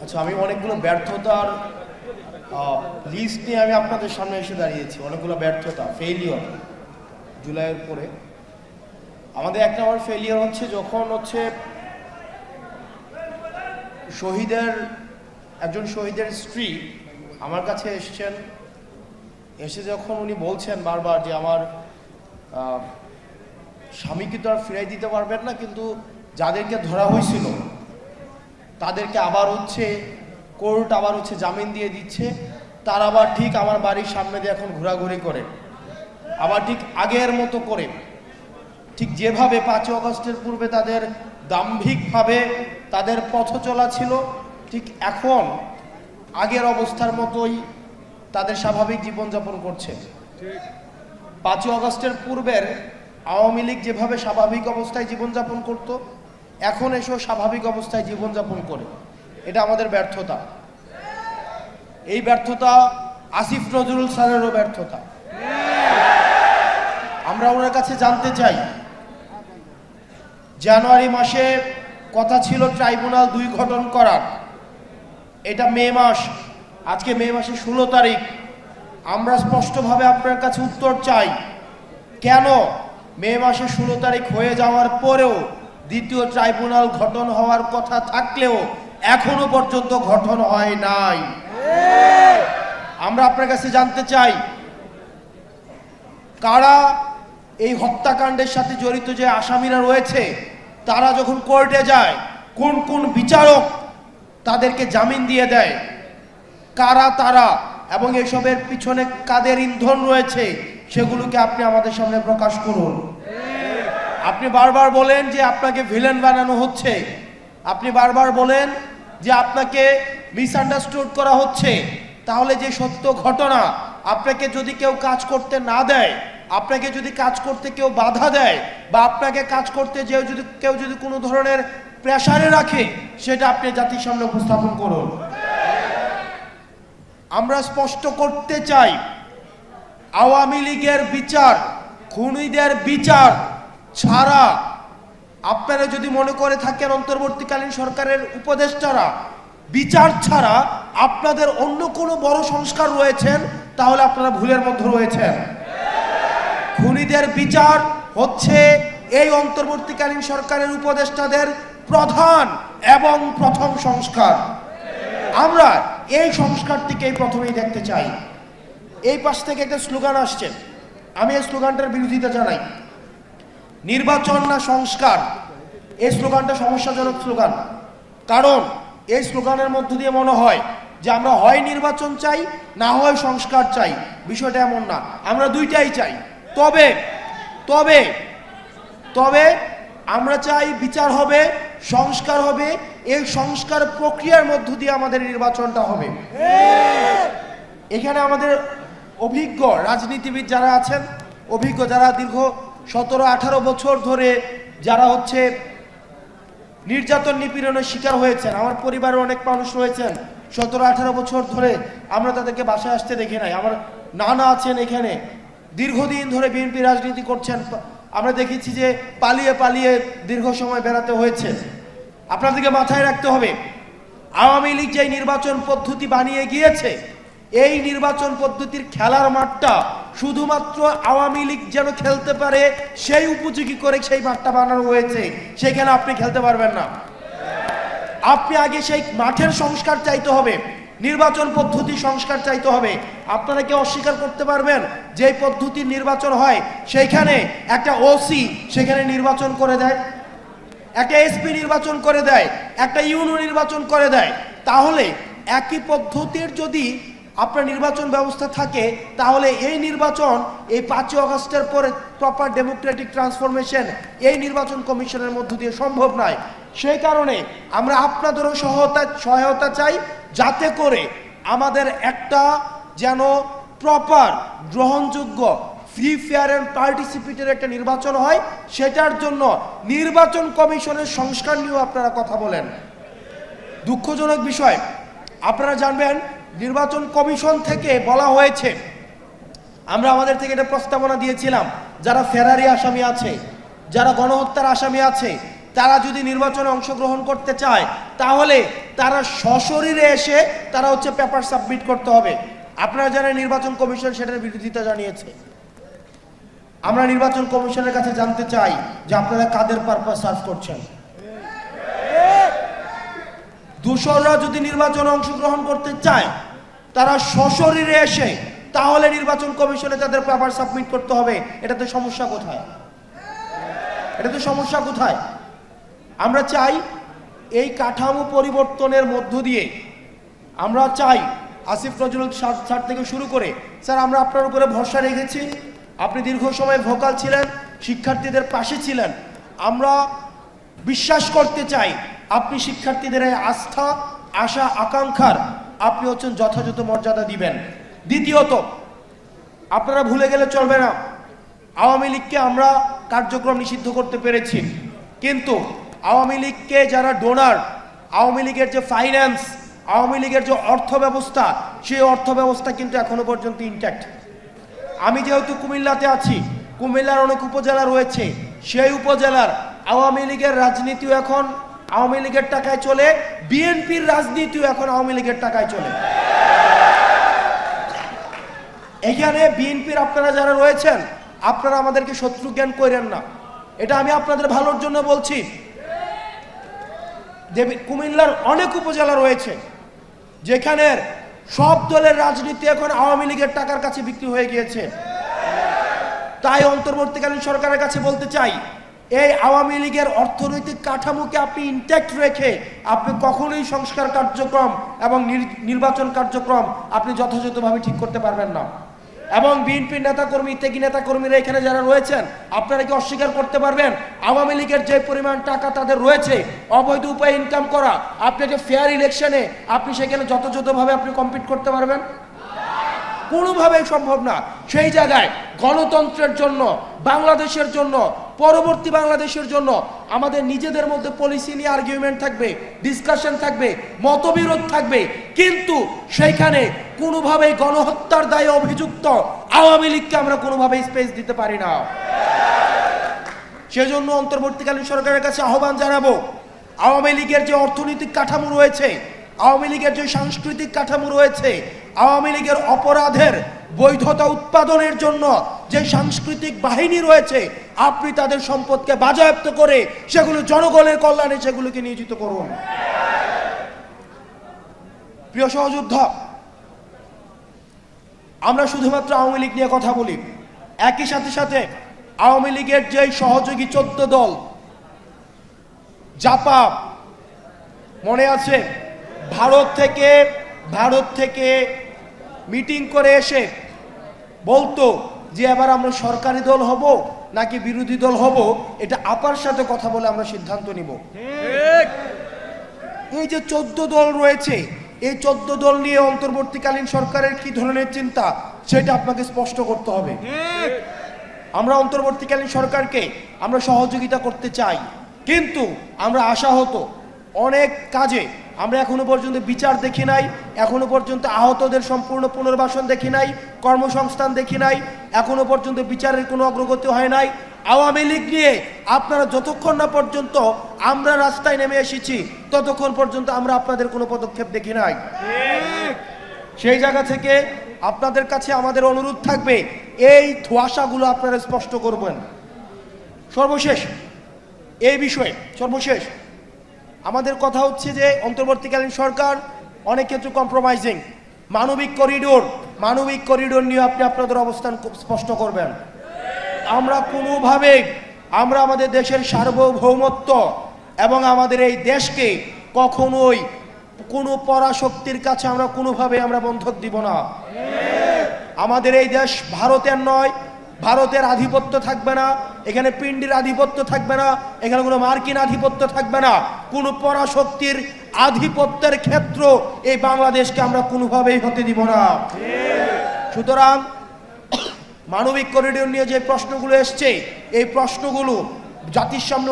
আচ্ছা, আমি অনেকগুলো ব্যর্থতার লিস্ট নিয়ে আমি আপনাদের সামনে এসে দাঁড়িয়েছি। অনেকগুলো ব্যর্থতা, ফেইলিওর জুলাইয়ের পরে। আমাদের এক নম্বর ফেইলিওর হচ্ছে যখন একজন শহীদের স্ত্রী আমার কাছে এসছেন, এসে যখন উনি বলছেন বারবার যে আমার স্বামীকে তো আর ফিরাই দিতে পারবেন না, কিন্তু যাদেরকে ধরা হয়েছিল তাদেরকে আবার কোর্ট আবার জামিন দিয়ে দিচ্ছে, তার আবার ঠিক আমার বাড়ির সামনে দিয়ে এখন ঘোরাঘুরি করে, আবার ঠিক আগের মতো করে, ঠিক যেভাবে 5 আগস্টের পূর্বে তাদের দাম্ভিকভাবে তাদের পথ চলা ছিল, ঠিক এখন আগের অবস্থার মতোই তাদের স্বাভাবিক জীবনযাপন করছে। 5 আগস্টের পূর্বের আওয়ামী লীগ যেভাবে স্বাভাবিক অবস্থায় জীবনযাপন করত, এখন এসেও স্বাভাবিক অবস্থায় জীবনযাপন করে। এটা আমাদের ব্যর্থতা। এই ব্যর্থতা আসিফ নজরুল স্যারেরও ব্যর্থতা। আমরা ওনার কাছে জানতে চাই, জানুয়ারি মাসে কথা ছিল ট্রাইব্যুনাল 2 গঠন করার, এটা মে মাস, আজকে মে মাসের 16 তারিখ। আমরা স্পষ্টভাবে আপনার কাছে উত্তর চাই, কেন মে মাসের 16 তারিখ হয়ে যাওয়ার পরেও দ্বিতীয় ট্রাইব্যুনাল গঠন হওয়ার কথা থাকলেও এখনো পর্যন্ত গঠন হয় নাই? আমরা আপনার কাছে জানতে চাই, কারা এই হত্যাকাণ্ডের সাথে জড়িত যে আসামিরা রয়েছে, তারা যখন কোর্টে যায় কোন কোন বিচারক তাদেরকে জামিন দিয়ে দেয়, কারা তারা, এবং এসবের পিছনে কাদের ইন্ধন রয়েছে, সেগুলোকে আপনি আমাদের সামনে প্রকাশ করুন। আপনি বারবার বলেন যে আপনাকে ভিলেন বানানো হচ্ছে, আপনি বারবার বলেন যে আপনাকে মিসআন্ডারস্টুড করা হচ্ছে। তাহলে যে সত্য ঘটনা, আপনাকে যদি কেউ কাজ করতে না দেয়, আপনাকে যদি কাজ করতে কেউ বাধা দেয়, বা আপনাকে কাজ করতে কেউ যদি কোনো ধরনের প্রেসারে রাখে, সেটা আপনি জাতির সামনে উপস্থাপন করুন। আমরা স্পষ্ট করতে চাই, আওয়ামী লীগের বিচার, খুনিদের বিচার ছাড়া, আপনারা যদি মনে করে থাকেন অন্তর্বর্তীকালীন সরকারের উপদেষ্টারা বিচার ছাড়া আপনাদের অন্য কোনো বড় সংস্কার রয়েছেন, তাহলে আপনারা ভুলের মধ্যে রয়েছেন। খুনিদের বিচার হচ্ছে এই অন্তর্বর্তীকালীন সরকারের উপদেষ্টাদের প্রধান এবং প্রথম সংস্কার। আমরা এই সংস্কারটিকেই প্রথমেই দেখতে চাই। এই পাশ থেকে একটা স্লোগান আসছে, আমি এই স্লোগানটার বিরোধিতা জানাই। নির্বাচন না সংস্কার, এই স্লোগানটা সমস্যাজনক স্লোগান। কারণ এই স্লোগানের মধ্য দিয়ে মনে হয় যে আমরা হয় নির্বাচন চাই, না হয় সংস্কার চাই। বিষয়টা এমন না, আমরা দুইটাই চাই। তবে তবে তবে আমরা চাই বিচার হবে, সংস্কার হবে। এই সংস্কার প্রক্রিয়ার মধ্য দিয়ে আমাদের নির্বাচনটা হবে। এখানে আমাদের অভিজ্ঞ রাজনীতিবিদ যারা আছেন, অভিজ্ঞ যারা দীর্ঘ 17-18 বছর ধরে যারা নির্যাতন নিপীড়নের শিকার হয়েছেন, আমার পরিবারের অনেক মানুষ রয়েছেন 17-18 বছর ধরে, আমরা তাদেরকে বাসায় আসতে দেখি নাই। আমার নানা আছেন এখানে, দীর্ঘদিন ধরে বিএনপি রাজনীতি করছেন, আমরা দেখেছি যে পালিয়ে পালিয়ে দীর্ঘ সময় বেড়াতে হয়েছে। আপনাদেরকে মাথায় রাখতে হবে, আওয়ামী লীগ যে নির্বাচন পদ্ধতি বানিয়ে গিয়েছে, এই নির্বাচন পদ্ধতির খেলার মাঠটা শুধুমাত্র আওয়ামী লীগ যেন খেলতে পারে সেই উপযোগী করে সেই মাঠটা বানানো হয়েছে। সেখানে আপনি খেলতে পারবেন না। আপনি আগে সেই মাঠের সংস্কার চাইতে হবে, নির্বাচন পদ্ধতি সংস্কার চাইতে হবে। আপনারা কি অস্বীকার করতে পারবেন যে পদ্ধতির নির্বাচন হয়, সেইখানে একটা ওসি সেখানে নির্বাচন করে দেয়, একটা এসপি নির্বাচন করে দেয়, একটা ইউনো নির্বাচন করে দেয়? তাহলে একই পদ্ধতির যদি আপনার নির্বাচন ব্যবস্থা থাকে, তাহলে এই নির্বাচন এই 5 আগস্টের পরে প্রপার ডেমোক্রেটিক ট্রান্সফরমেশন এই নির্বাচন কমিশনের মধ্য দিয়ে সম্ভব নয়। সেই কারণে আমরা আপনাদেরও সহায়তা চাই, যাতে করে আমাদের একটা যেন প্রপার গ্রহণযোগ্য ফ্রি ফেয়ার অ্যান্ড পার্টিসিপেটের একটা নির্বাচন হয়। সেটার জন্য নির্বাচন কমিশনের সংস্কার নিয়েও আপনারা কথা বলেন। দুঃখজনক বিষয়, আপনারা জানবেন নির্বাচন কমিশন থেকে বলা হয়েছে, আমরা আমাদের থেকে এটা প্রস্তাবনা দিয়েছিলাম, যারা ফেরারি আসামি আছে, যারা গণহত্যার আসামি আছে, তারা যদি নির্বাচনে অংশগ্রহণ করতে চায়, তাহলে তারা সশরীরে এসে তারা হচ্ছে পেপার সাবমিট করতে হবে। আপনারা জানেন নির্বাচন কমিশন সেটার বিরোধিতা জানিয়েছে। আমরা নির্বাচন কমিশনের কাছে জানতে চাই যে আপনারা কাদের পারপাস সার্ভ করছেন। দূষররা যদি নির্বাচনে অংশগ্রহণ করতে চায় তারা সশরীরে এসে তাহলে নির্বাচন কমিশনে তাদের পেপার সাবমিট করতে হবে। এটাতে সমস্যা কোথায়? এটাতে সমস্যা কোথায়? আমরা চাই এই কাঠামো পরিবর্তনের মধ্য দিয়ে আমরা চাই আসিফ নজরুল স্যার থেকে শুরু করে স্যার আমরা আপনার উপরে ভরসা রেখেছি, আপনি দীর্ঘ সময় ভোকাল ছিলেন, শিক্ষার্থীদের পাশে ছিলেন। আমরা বিশ্বাস করতে চাই আপনি শিক্ষার্থীদের আস্থা আশা আকাঙ্ক্ষার আপনি হচ্ছেন যথাযথ মর্যাদা দিবেন। দ্বিতীয়ত, আপনারা ভুলে গেলে চলবে না, আওয়ামী লীগকে আমরা কার্যক্রম নিষিদ্ধ করতে পেরেছি, কিন্তু আওয়ামী লীগকে যারা ডোনার, আওয়ামী লীগের যে ফাইন্যান্স, আওয়ামী লীগের যে অর্থ ব্যবস্থা, সেই অর্থ ব্যবস্থা কিন্তু এখনো পর্যন্ত ইনট্যাক্ট। আমি যেহেতু কুমিল্লাতে আছি, কুমিল্লার অনেক উপজেলা রয়েছে, সেই উপজেলার আওয়ামী লীগের রাজনীতিও এখন আওয়ামী লীগের টাকায় চলে, বিএনপির রাজনীতিও এখন আওয়ামী লীগের টাকায় চলে। এখানে বিএনপির আপনারা যারা রয়েছেন আপনারা আমাদেরকে শত্রু জ্ঞান করেন না, এটা আমি আপনাদের ভালোর জন্য বলছি। কুমিল্লার অনেক উপজেলা রয়েছে যেখানে সব দলের রাজনীতি এখন আওয়ামী লীগের টাকার কাছে বিক্রি হয়ে গিয়েছে। তাই অন্তর্বর্তীকালীন সরকারের কাছে বলতে চাই, এই আওয়ামী লীগের অর্থনৈতিক কাঠামোকে আপনি ইনট্যাক্ট রেখে আপনি কখনোই সংস্কার কার্যক্রম এবং নির্বাচন কার্যক্রম আপনি যথাযথভাবে ঠিক করতে পারবেন না। এবং বিএনপির নেতাকর্মী, ত্যাগী নেতাকর্মীরা এখানে যারা রয়েছেন আপনারা কি অস্বীকার করতে পারবেন আওয়ামী লীগের যে পরিমাণ টাকা তাদের রয়েছে অবৈধ উপায়ে ইনকাম করা, আপনি যে ফেয়ার ইলেকশনে আপনি সেখানে যথাযথভাবে আপনি কম্পিট করতে পারবেন? কোনোভাবেই সম্ভব না। সেই জায়গায় গণতন্ত্রের জন্য, বাংলাদেশের জন্য, পরবর্তী বাংলাদেশের জন্য আমাদের নিজেদের মধ্যে পলিসি নিয়ে আর্গুমেন্ট থাকবে, ডিসকাশন থাকবে, মতবিরোধ থাকবে, কিন্তু সেইখানে কোনোভাবেই গণহত্যার দায়ে অভিযুক্ত আওয়ামী লীগকে আমরা কোনোভাবেই স্পেস দিতে পারি না। সেজন্য অন্তর্বর্তীকালীন সরকারের কাছে আহ্বান জানাবো, আওয়ামী লীগের যে অর্থনৈতিক কাঠামো রয়েছে, আওয়ামী লীগের যে সাংস্কৃতিক কাঠামো রয়েছে, আওয়ামী লীগের অপরাধের বৈধতা উৎপাদনের জন্য যে সাংস্কৃতিক বাহিনী রয়েছে আপনি তাদের সম্পদকে বাজেয়াপ্ত করে সেগুলো জনগণের কল্যাণে সেগুলোকে নিয়োজিত করুন। প্রিয় সহযোদ্ধা, আমরা শুধুমাত্র আওয়ামী লীগ নিয়ে কথা বলি, একই সাথে সাথে আওয়ামী লীগের যে সহযোগী 14 দল, জাপা, মনে আছে ভারত থেকে মিটিং করে এসে বলতো যে এবার আমরা সরকারি দল হব নাকি বিরোধী দল হব, এটা আপার সাথে কথা বলে আমরা সিদ্ধান্ত নিব। এই যে 14 দল রয়েছে, এই 14 দল নিয়ে অন্তর্বর্তীকালীন সরকারের কি ধরনের চিন্তা সেটা আপনাকে স্পষ্ট করতে হবে। আমরা অন্তর্বর্তীকালীন সরকারকে আমরা সহযোগিতা করতে চাই, কিন্তু আমরা আশাহত অনেক কাজে আমরা এখনো পর্যন্ত বিচার দেখি নাই, এখনো পর্যন্ত আহতদের সম্পূর্ণ পুনর্বাসন দেখি নাই, কর্মসংস্থান দেখি নাই, এখনো পর্যন্ত বিচারের কোনো অগ্রগতি হয় নাই। আওয়ামী লীগ নিয়ে আপনারা যতক্ষণ না পর্যন্ত আমরা রাস্তায় নেমে এসেছি ততক্ষণ পর্যন্ত আমরা আপনাদের কোনো পদক্ষেপ দেখি নাই। সেই জায়গা থেকে আপনাদের কাছে আমাদের অনুরোধ থাকবে এই ধোঁয়াশাগুলো আপনারা স্পষ্ট করবেন। সর্বশেষ এই বিষয়ে আমাদের কথা হচ্ছে যে অন্তর্বর্তীকালীন সরকার অনেক ক্ষেত্রে কম্প্রোমাইজিং। মানবিক করিডোর নিয়ে আপনি আপনাদের অবস্থান স্পষ্ট করবেন। আমরা কোনোভাবে আমরা আমাদের দেশের সার্বভৌমত্ব এবং আমাদের এই দেশকে কখনোই কোনো পরাশক্তির কাছে আমরা কোনোভাবে আমরা বন্ধক দিব না। আমাদের এই দেশ ভারতের নয়, ভারতের আধিপত্য থাকবে না, এখানে পিন্ডির আধিপত্য থাকবে না, এখানে কোনো মার্কিন আধিপত্য থাকবে না, কোনো পরাশক্তির আধিপত্যের ক্ষেত্র এই বাংলাদেশকে আমরা কোনোভাবেই হতে দিব না। সুতরাং মানবিক করিডোর নিয়ে যে প্রশ্নগুলো এসছে, এই প্রশ্নগুলো জাতির সামনে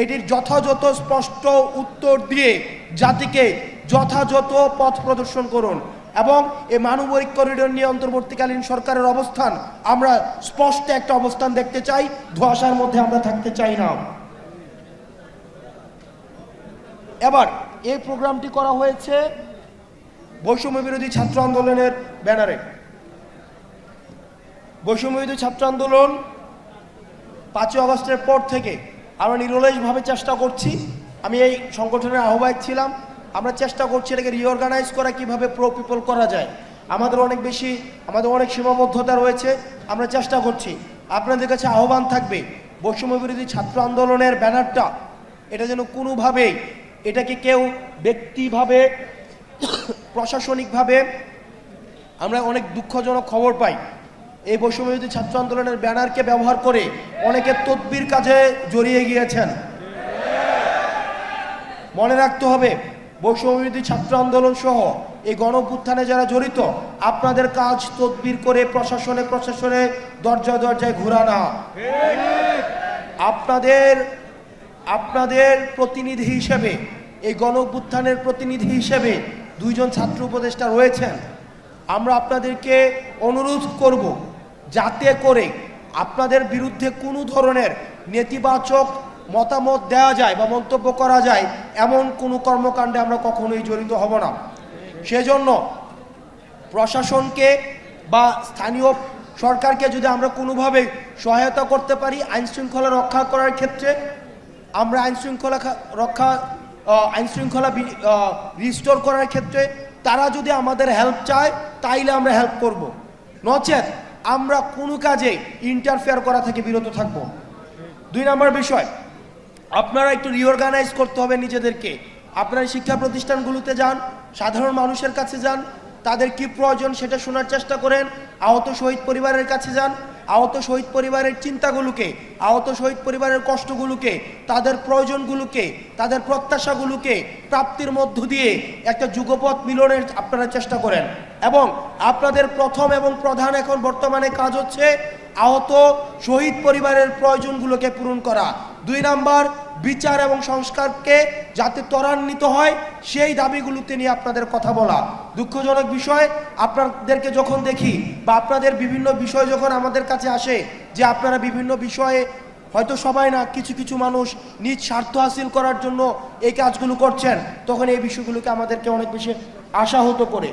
এটির যথাযথ স্পষ্ট উত্তর দিয়ে জাতিকে যথাযথ পথ প্রদর্শন করুন। এবং এই মানবিক করিডোর নিয়ে অন্তর্বর্তীকালীন সরকারের অবস্থান আমরা স্পষ্ট একটা অবস্থান দেখতে চাই, ধোঁয়াশার মধ্যে আমরা থাকতে চাই না। এবার এই প্রোগ্রামটি করা হয়েছে বৈষম্য বিরোধী ছাত্র আন্দোলনের ব্যানারে। বৈষম্য বিরোধী ছাত্র আন্দোলন 5ই আগস্টের পর থেকে আমরা নিরলসভাবে চেষ্টা করছি, আমি এই সংগঠনের আহ্বায়ক ছিলাম, আমরা চেষ্টা করছি এটাকে রিঅর্গানাইজ করা, কিভাবে প্রো পিপল করা যায়। আমাদের অনেক সীমাবদ্ধতা রয়েছে, আমরা চেষ্টা করছি। আপনাদের কাছে আহ্বান থাকবে বৈষম্য বিরোধী ছাত্র আন্দোলনের ব্যানারটা এটা যেন কোনোভাবেই এটাকে কেউ ব্যক্তিভাবে প্রশাসনিকভাবে, আমরা অনেক দুঃখজনক খবর পাই এই বৈষম্য বিরোধী ছাত্র আন্দোলনের ব্যানারকে ব্যবহার করে অনেকে তদবির কাজে জড়িয়ে গিয়েছেন। মনে রাখতে হবে বৈষম্য বিরোধী ছাত্র আন্দোলন সহ এই গণঅভ্যুত্থানে যারা জড়িত, আপনাদের কাজ তদবির করে প্রশাসনে দরজায় দরজায় ঘোরা না। আপনাদের প্রতিনিধি হিসেবে, এই গণঅভ্যুত্থানের প্রতিনিধি হিসেবে 2 জন ছাত্র উপদেষ্টা রয়েছেন। আমরা আপনাদেরকে অনুরোধ করব যাতে করে আপনাদের বিরুদ্ধে কোনো ধরনের নেতিবাচক মতামত দেওয়া যায় বা মন্তব্য করা যায় এমন কোনো কর্মকাণ্ডে আমরা কখনোই জড়িত হব না। সেজন্য প্রশাসনকে বা স্থানীয় সরকারকে যদি আমরা কোনোভাবে সহায়তা করতে পারি আইন শৃঙ্খলা রক্ষা করার ক্ষেত্রে, আমরা আইন শৃঙ্খলা রিস্টোর করার ক্ষেত্রে তারা যদি আমাদের হেল্প চায় তাইলে আমরা হেল্প করব, নচেত আমরা কোনো কাজে ইন্টারফেয়ার করা থেকে বিরত থাকব। 2 নম্বর বিষয়, আপনারা একটু রিঅর্গানাইজ করতে হবে নিজেদেরকে। আপনারা শিক্ষা প্রতিষ্ঠানগুলোতে যান, সাধারণ মানুষের কাছে যান, তাদের কি প্রয়োজন সেটা শোনার চেষ্টা করেন। আহত শহীদ পরিবারের কাছে যান, আহত শহীদ পরিবারের চিন্তাগুলোকে, আহত শহীদ পরিবারের কষ্টগুলোকে, তাদের প্রয়োজনগুলোকে, তাদের প্রত্যাশাগুলোকে প্রাপ্তির মধ্য দিয়ে একটা যুগপথ মিলনের আপনারা চেষ্টা করেন। এবং আপনাদের প্রথম এবং প্রধান এখন বর্তমানে কাজ হচ্ছে আহত শহীদ পরিবারের প্রয়োজনগুলোকে পূরণ করা। 2 নাম্বার, বিচার এবং সংস্কারকে যাতে ত্বরান্বিত হয় সেই দাবিগুলোতে নিয়ে আপনাদের কথা বলা। দুঃখজনক বিষয়, আপনাদেরকে যখন দেখি বা আপনাদের বিভিন্ন বিষয় যখন আমাদের কাছে আসে যে আপনারা বিভিন্ন বিষয়ে, হয়তো সবাই না, কিছু কিছু মানুষ নিজ স্বার্থ হাসিল করার জন্য এই কাজগুলো করছেন, তখন এই বিষয়গুলোকে আমাদেরকে অনেক বেশি আশাহত করে।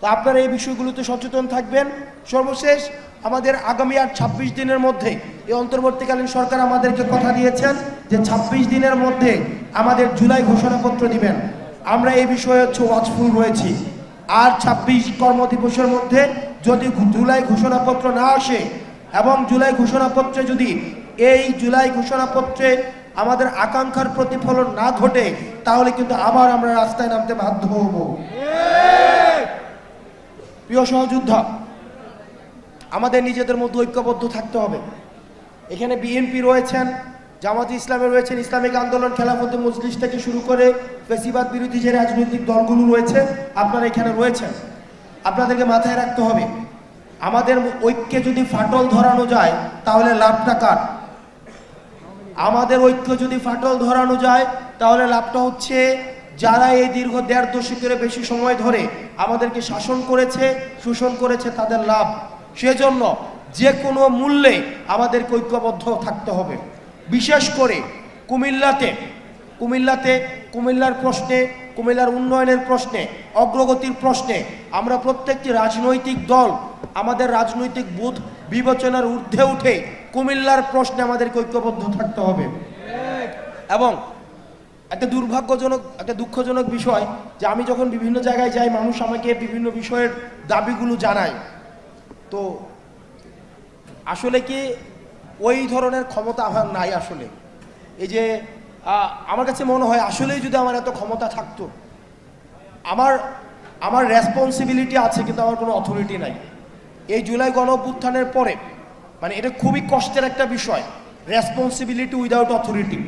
তো আপনারা এই বিষয়গুলোতে সচেতন থাকবেন। সর্বশেষ, আমাদের আগামী আর 26 দিনের মধ্যে এই অন্তর্বর্তীকালীন সরকার আমাদেরকে কথা দিয়েছেন যে 26 দিনের মধ্যে আমাদের জুলাই ঘোষণাপত্র দিবেন। আমরা এই বিষয়ে ওয়াচফুল রয়েছি। আর 26 কর্মদিবসের মধ্যে যদি জুলাই ঘোষণাপত্র না আসে এবং জুলাই ঘোষণাপত্রে যদি এই জুলাই ঘোষণাপত্রে আমাদের আকাঙ্ক্ষার প্রতিফলন না ঘটে তাহলে কিন্তু আবার আমরা রাস্তায় নামতে বাধ্য হব। প্রিয় সহযোদ্ধা, আমাদের নিজেদের মধ্যে ঐক্যবদ্ধ থাকতে হবে। এখানে বিএনপি রয়েছেন, জামাতে ইসলামে রয়েছেন, ইসলামিক আন্দোলন, খেলাফতে মজলিস থেকে শুরু করে ফ্যাসিবাদ বিরোধী যে রাজনৈতিক দলগুলো রয়েছে আপনারা এখানে রয়েছেন। আপনাদেরকে মাথায় রাখতে হবে আমাদের ঐক্যে যদি ফাটল ধরানো যায় তাহলে লাভটা কার? আমাদের ঐক্য যদি ফাটল ধরানো যায় তাহলে লাভটা হচ্ছে যারা এই দীর্ঘ 1.5 দশকের বেশি সময় ধরে আমাদেরকে শাসন করেছে, শোষণ করেছে, তাদের লাভ। সেজন্য যে কোনো মূল্যে আমাদেরকে ঐক্যবদ্ধ থাকতে হবে। বিশেষ করে কুমিল্লার প্রশ্নে, কুমিল্লার উন্নয়নের প্রশ্নে, অগ্রগতির প্রশ্নে আমরা প্রত্যেকটি রাজনৈতিক দল আমাদের রাজনৈতিক বোধ বিবেচনার ঊর্ধ্বে উঠে কুমিল্লার প্রশ্নে আমাদেরকে ঐক্যবদ্ধ থাকতে হবে। এবং একটা দুঃখজনক বিষয় যে আমি যখন বিভিন্ন জায়গায় যাই, মানুষ আমাকে বিভিন্ন বিষয়ের দাবিগুলো জানায়, তো আসলে কি ওই ধরনের ক্ষমতা আমার নাই। আসলে এই যে আমার কাছে মনে হয় আসলেই যদি আমার এত ক্ষমতা থাকতো, আমার রেসপন্সিবিলিটি আছে কিন্তু আমার কোনো অথরিটি নাই। এই জুলাই গণঅভ্যুত্থানের পরে মানে এটা খুবই কষ্টের একটা বিষয়, রেসপন্সিবিলিটি উইদাউট অথরিটি।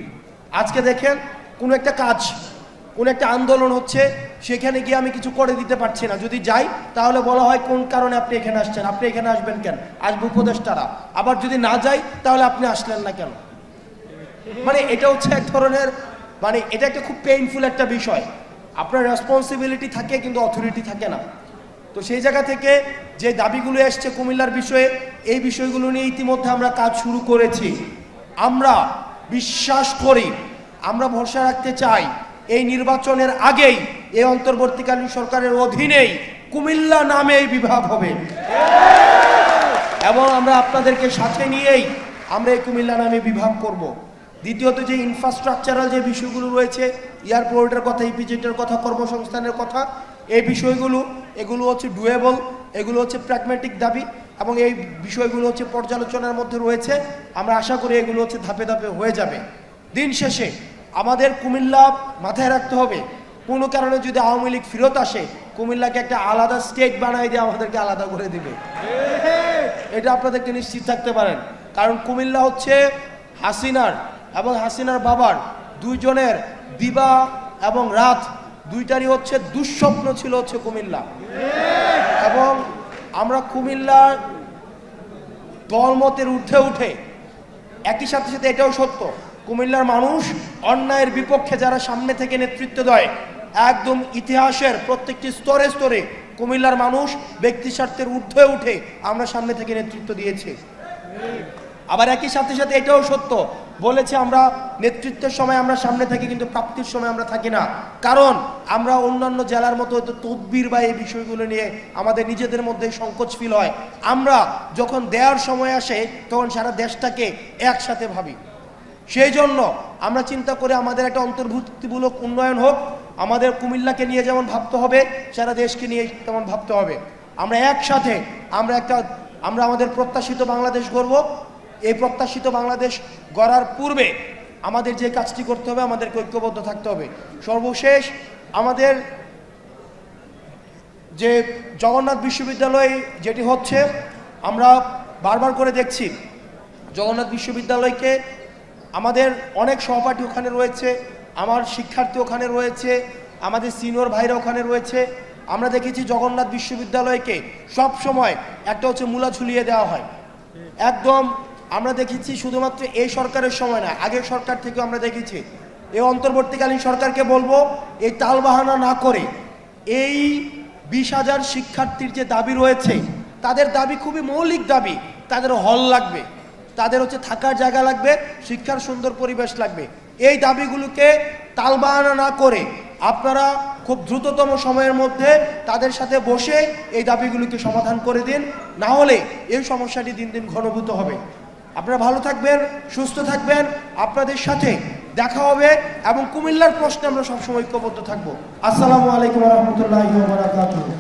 আজকে দেখেন কোনো একটা কাজ, কোনো একটা আন্দোলন হচ্ছে, সেখানে গিয়ে আমি কিছু করে দিতে পারছি না। যদি যাই তাহলে বলা হয় কোন কারণে আপনি এখানে আসছেন, আপনি এখানে আসবেন কেন, আসবে উপদেষ্টারা। আবার যদি না যাই তাহলে আপনি আসলেন না কেন। মানে এটা হচ্ছে এক ধরনের, মানে এটা একটা খুব পেইনফুল একটা বিষয়। আপনার রেসপন্সিবিলিটি থাকে কিন্তু অথরিটি থাকে না। তো সেই জায়গা থেকে যে দাবিগুলো এসছে কুমিল্লার বিষয়ে, এই বিষয়গুলো নিয়ে ইতিমধ্যে আমরা কাজ শুরু করেছি। আমরা বিশ্বাস করি, আমরা ভরসা রাখতে চাই এই নির্বাচনের আগেই এই অন্তর্বর্তীকালীন সরকারের অধীনেই কুমিল্লা নামে এই বিভাগ হবে এবং আমরা আপনাদেরকে সাথে নিয়েই আমরা এই কুমিল্লা নামে বিভাগ করব। দ্বিতীয়ত যে ইনফ্রাস্ট্রাকচারাল যে বিষয়গুলো রয়েছে, এয়ারপোর্টের কথা, ইপিজেটের কথা, কর্মসংস্থানের কথা, এই বিষয়গুলো এগুলো হচ্ছে ডুয়েবল, এগুলো হচ্ছে প্র্যাগম্যাটিক দাবি এবং এই বিষয়গুলো হচ্ছে পর্যালোচনার মধ্যে রয়েছে। আমরা আশা করি এগুলো হচ্ছে ধাপে ধাপে হয়ে যাবে। দিন শেষে আমাদের কুমিল্লা মাথায় রাখতে হবে, কোনো কারণে যদি আওয়ামী লীগ ফেরত আসে, কুমিল্লাকে একটা আলাদা স্টেট বানাই দিয়ে আমাদেরকে আলাদা করে দিবে, এটা আপনাদেরকে নিশ্চিত থাকতে পারেন। কারণ কুমিল্লা হচ্ছে হাসিনার এবং হাসিনার বাবার দুইজনের দিবা এবং রাত দুইটারই হচ্ছে দুঃস্বপ্ন ছিল হচ্ছে কুমিল্লা। এবং আমরা কুমিল্লার দলমতের ঊর্ধ্বে উঠে একই সাথে সাথে এটাও সত্য, কুমিল্লার মানুষ অন্যায়ের বিপক্ষে যারা সামনে থেকে নেতৃত্ব দেয়, একদম ইতিহাসের প্রত্যেকটি স্তরে স্তরে কুমিল্লার মানুষ ব্যক্তি স্বার্থের ঊর্ধ্বে উঠে আমরা সামনে থেকে নেতৃত্ব দিয়েছি। আবার একই সাথে সাথে এটাও সত্য বলেছে, আমরা নেতৃত্বের সময় আমরা সামনে থাকি, কিন্তু প্রাপ্তির সময় আমরা থাকি না। কারণ আমরা অন্যান্য জেলার মতো হয়তো তদবির বা এই বিষয়গুলো নিয়ে আমাদের নিজেদের মধ্যে সংকোচ ফিল হয়। আমরা যখন দেওয়ার সময় আসে তখন সারা দেশটাকে একসাথে ভাবি। সেই জন্য আমরা চিন্তা করে আমাদের একটা অন্তর্ভুক্তিমূলক উন্নয়ন হোক, আমাদের কুমিল্লাকে নিয়ে যেমন ভাবতে হবে, সারা দেশকে নিয়ে তেমন ভাবতে হবে। আমরা একসাথে আমরা আমাদের প্রত্যাশিত বাংলাদেশ গড়ব। এই প্রত্যাশিত বাংলাদেশ গড়ার পূর্বে আমাদের যে কাজটি করতে হবে, আমাদেরকে ঐক্যবদ্ধ থাকতে হবে। সর্বশেষ আমাদের যে জগন্নাথ বিশ্ববিদ্যালয় যেটি হচ্ছে, আমরা বারবার করে দেখছি জগন্নাথ বিশ্ববিদ্যালয়কে, আমাদের অনেক সহপাঠী ওখানে রয়েছে, আমার শিক্ষার্থী ওখানে রয়েছে, আমাদের সিনিয়র ভাইরা ওখানে রয়েছে। আমরা দেখেছি জগন্নাথ বিশ্ববিদ্যালয়কে সব সময় একটা হচ্ছে মূলা ঝুলিয়ে দেওয়া হয় একদম। আমরা দেখেছি শুধুমাত্র এই সরকারের সময় না, আগের সরকার থেকেও আমরা দেখেছি। এই অন্তর্বর্তীকালীন সরকারকে বলবো, এই তালবাহানা না করে এই 20,000 শিক্ষার্থীর যে দাবি রয়েছে, তাদের দাবি খুবই মৌলিক দাবি। তাদের হল লাগবে, তাদের হচ্ছে থাকার জায়গা লাগবে, শিক্ষার সুন্দর পরিবেশ লাগবে। এই দাবিগুলোকে তালবাহানা না করে আপনারা খুব দ্রুততম সময়ের মধ্যে তাদের সাথে বসে এই দাবিগুলোকে সমাধান করে দিন, না হলে এই সমস্যাটি দিন দিন ঘনীভূত হবে। আপনারা ভালো থাকবেন, সুস্থ থাকবেন, আপনাদের সাথে দেখা হবে এবং কুমিল্লার প্রশ্নে আমরা সবসময় ঐক্যবদ্ধ থাকবো। আসসালামু আলাইকুম ওয়া রাহমাতুল্লাহি ওয়া বারাকাতুহু।